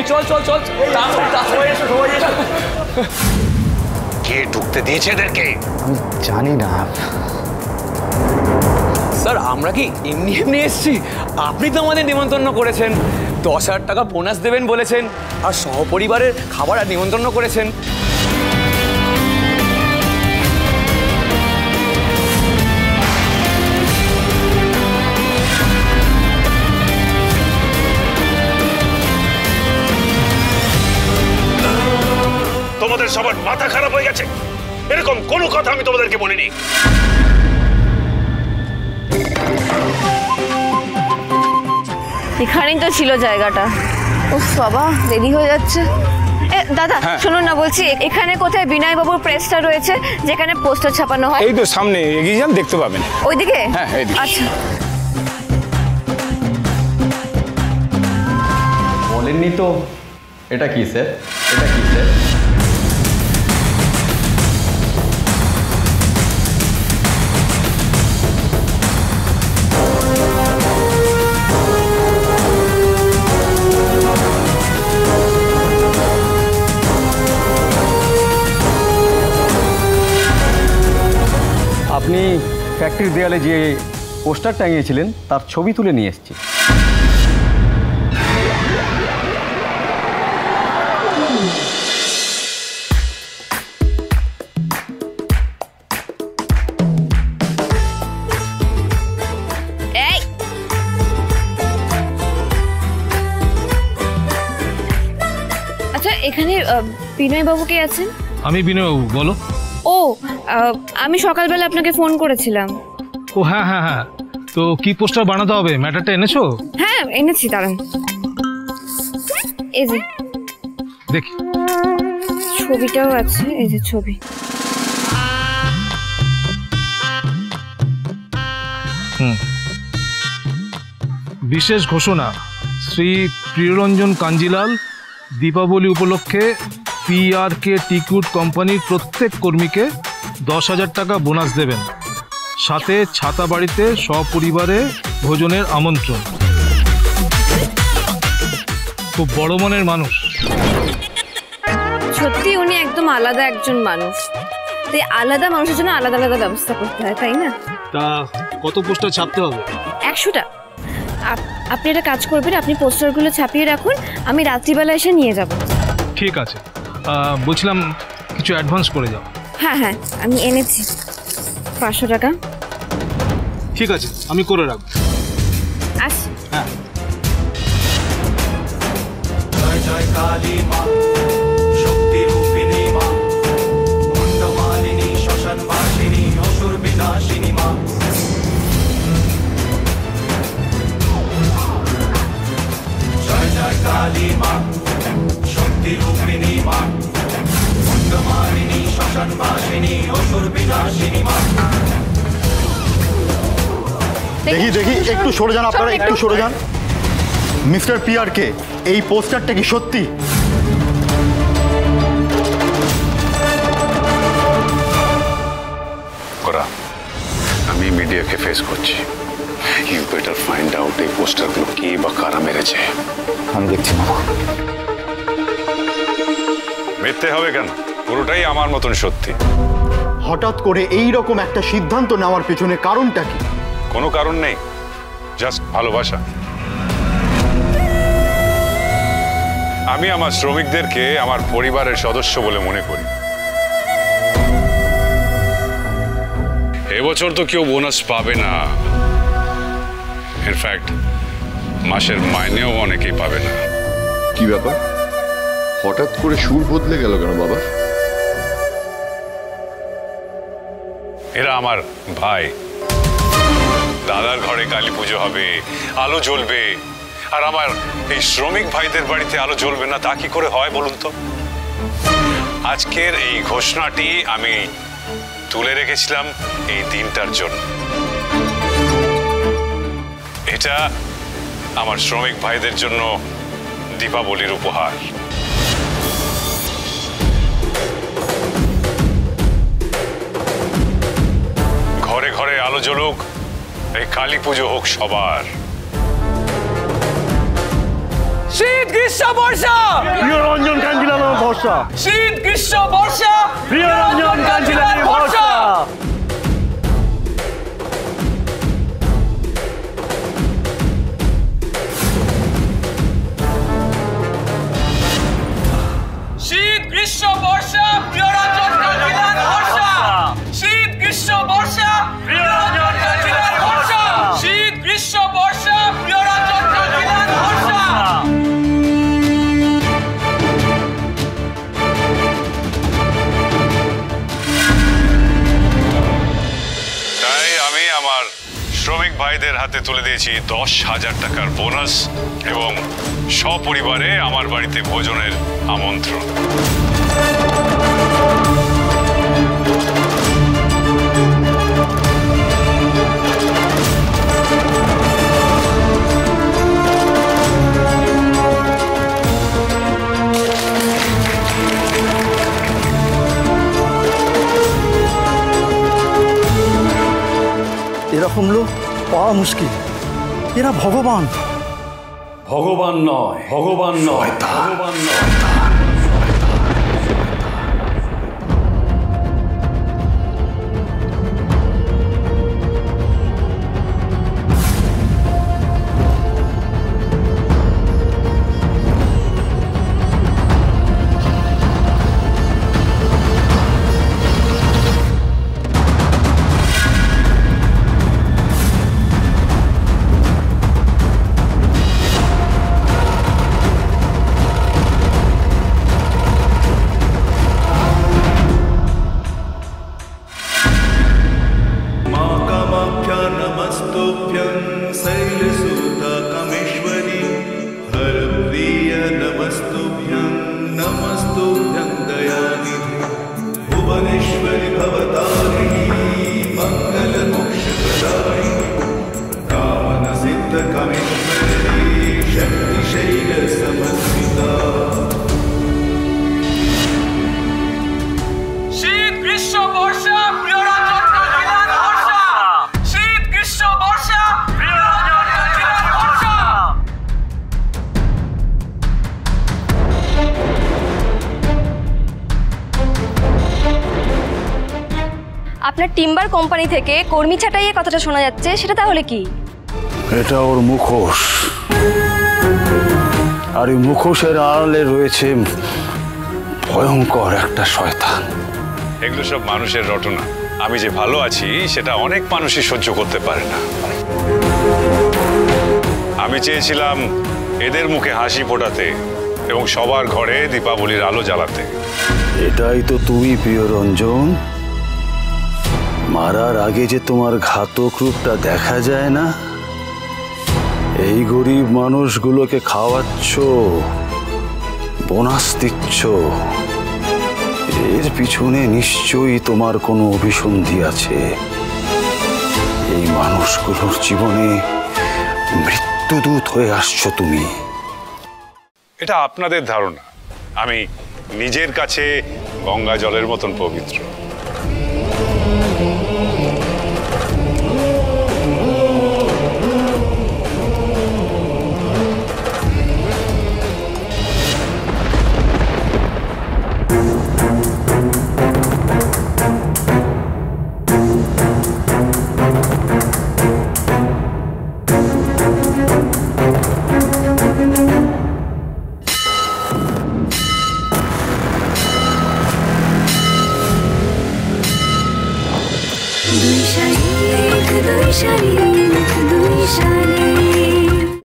চল চল চল, কে ঢুকতে দিয়েছে এদেরকে? আমি জানি না স্যার, আমরা কি এমনি এমনি এসছি? আপনি তো আমাদের নিমন্ত্রণ করেছেন, 10,000 টাকা বোনাস দেবেন বলেছেন, আর সহপরিবারের খাবার আর নিমন্ত্রণ করেছেন। তোমাদের সবার মাথা খারাপ হয়ে গেছে? এরকম কোনো কথা আমি তোমাদেরকে বলিনি। এখানেই তো ছিল জায়গাটা। উফ বাবা, দেরি হয়ে যাচ্ছে। দাদা শুনুন না, বলছি এখানে কোথায় বিনয় বাবুর প্রেসটা রয়েছে যেখানে পোস্টার ছাপানো হয়? এই তো সামনে এগিয়ে যান, দেখতে পাবেন। ওইদিকে? হ্যাঁ এইদিকে। আচ্ছা। বলেননি তো। এটা কি স্যার? এটা কি স্যার? আপনি ফ্যাক্টরির দেয়ালে যে পোস্টার টাঙিয়েছিলেন তার ছবি তুলে নিয়ে এসেছি। আচ্ছা, এখানে বিনয় বাবু কে আছেন? আমি বিনয় বাবু, বলো। ও, আমি সকালবেলা আপনাকে ফোন করেছিলাম। ও হ্যাঁ হ্যাঁ হ্যাঁ, তো কি পোস্টার বানাতে হবে? ম্যাটারটা এনেছো? হ্যাঁ এনেছি, দাঁড়ান। এই যে দেখি। ছবিটাও আছে, এই যে ছবি। বিশেষ ঘোষণা, শ্রী প্রিয়রঞ্জন কাঞ্জিলাল দীপাবলি উপলক্ষে PRK টিকুট কোম্পানির প্রত্যেক কর্মীকে 10,000 টাকা বোনাস দেবেন, সাথে ছাতা বাড়িতে সপরিবারে ভোজনের আমন্ত্রণ। খুব বড় মনের মানুষ। সত্যি উনি একদম আলাদা একজন মানুষ। তাই আলাদা মানুষের জন্য আলাদা আলাদা ব্যবস্থা করতে হয়, তাই না? তা কত পোস্টার ছাপতে হবে? 100টা। আপনি একটা কাজ করবেন, আপনি পোস্টারগুলো ছাপিয়ে রাখুন, আমি রাত্রিবেলা এসে নিয়ে যাব। ঠিক আছে, বলছিলাম কিছু অ্যাডভান্স করে যাও। হ্যাঁ হ্যাঁ, আমি এনেছি 500 টাকা। ঠিক আছে, আমি করে রাখবো। আসি। হ্যাঁ। জয় জয় কালী মা, শক্তি রূপিণী মা, মুন্ডমালিনী শ্মশান বাসিনী, অসুর বিনাশিনী মা। জয় জয় কালী মা, শক্তি রূপিণী মা, মুন্ডমালিনী শ্মশান বাসিনী, অসুর বিনাশিনী মা। দেখি দেখি, একটু সরে যান আপনারা, একটু সরে যান। মিস্টার PRK, এই পোস্টারটা কি সত্যি? আমি মিডিয়াকে ফেস করছি। ইউ বেটার ফাইন্ড আউট এই পোস্টারগুলো কে বা কারা মেরেছে। আমি দেখছি না। মিথ্যে হবে কেন? পুরোটাই আমার মতন সত্যি। হঠাৎ করে এই রকম একটা সিদ্ধান্ত নেওয়ার পেছনে কারণটা কি? কোনো কারণ নেই, জাস্ট ভালোবাসা। আমি আমার শ্রমিকদেরকে আমার পরিবারের সদস্য বলে মনে করি। এবছর তো কেউ বোনাস পাবে না, ইনফ্যাক্ট মাসের মাইনেও অনেকেই পাবে না। কি ব্যাপার, হঠাৎ করে সুর বদলে গেল কেন বাবা? এরা আমার ভাই। দাদার ঘরে কালী পুজো হবে, আলো জ্বলবে, আর আমার এই শ্রমিক ভাইদের বাড়িতে আলো জ্বলবে না, তা কি করে হয় বলুন তো? আজকের এই ঘোষণাটি আমি তুলে রেখেছিলাম এই দিনটার জন্য। এটা আমার শ্রমিক ভাইদের জন্য দীপাবলির উপহার। ঘরে ঘরে আলো জ্বলুক, এই কালী পুজো হোক সবার। শীত গ্রীষ্ম বর্ষা ভরসা, শীত গ্রীষ্ম বর্ষা প্রিয়রঞ্জন কাঞ্জিলানির ভরসা। শীত গ্রীষ্ম বর্ষা প্রিয়রঞ্জন কাঞ্জিলান ভরসা। শীত গ্রীষ্ম বর্ষা প্রিয়রঞ্জন কাঞ্জিলান ভরসা। শীত গ্রীষ্ম বর্ষা প্রিয়রঞ্জন কাঞ্জিলান ভরসা। তাই আমি আমার শ্রমিক ভাইদের হাতে তুলে দিয়েছি 10,000 টাকার বোনাস এবং সপরিবারে আমার বাড়িতে ভোজনের আমন্ত্রণ। এরকম লোক পাওয়া মুশকিল। এরা ভগবান। ভগবান নয়, ভগবান নয়, ভগবান নয়। আপনার টিম্বার কোম্পানি থেকে কর্মী ছাঁটাইয়ের কথাটা শোনা যাচ্ছে, সেটা তাহলে কি? এটা ওর মুখোশ, আর এই মুখোশের আড়ালে রয়েছে ভয়ঙ্কর একটা শয়তান। এগুলো সব মানুষের রটনা। আমি যে ভালো আছি সেটা অনেক মানুষই সহ্য করতে পারে না। আমি চেয়েছিলাম এদের মুখে হাসি ফোটাতে এবং সবার ঘরে দীপাবলির আলো জ্বালাতে। এটাই তো তুমি প্রিয়রঞ্জন। মারার আগে যে তোমার ঘাতক রূপটা দেখা যায় না, এই গরিব মানুষগুলোকে খাওয়াচ্ছ, বোনাস দিচ্ছ, এর পিছনে নিশ্চয়ই তোমার কোনো অভিসন্ধি আছে। এই মানুষগুলোর জীবনে মৃত্যুদূত হয়ে আসছো তুমি। এটা আপনাদের ধারণা। আমি নিজের কাছে গঙ্গা জলের মতন পবিত্র। দুই শালিক দুই শালিক দুই শালিক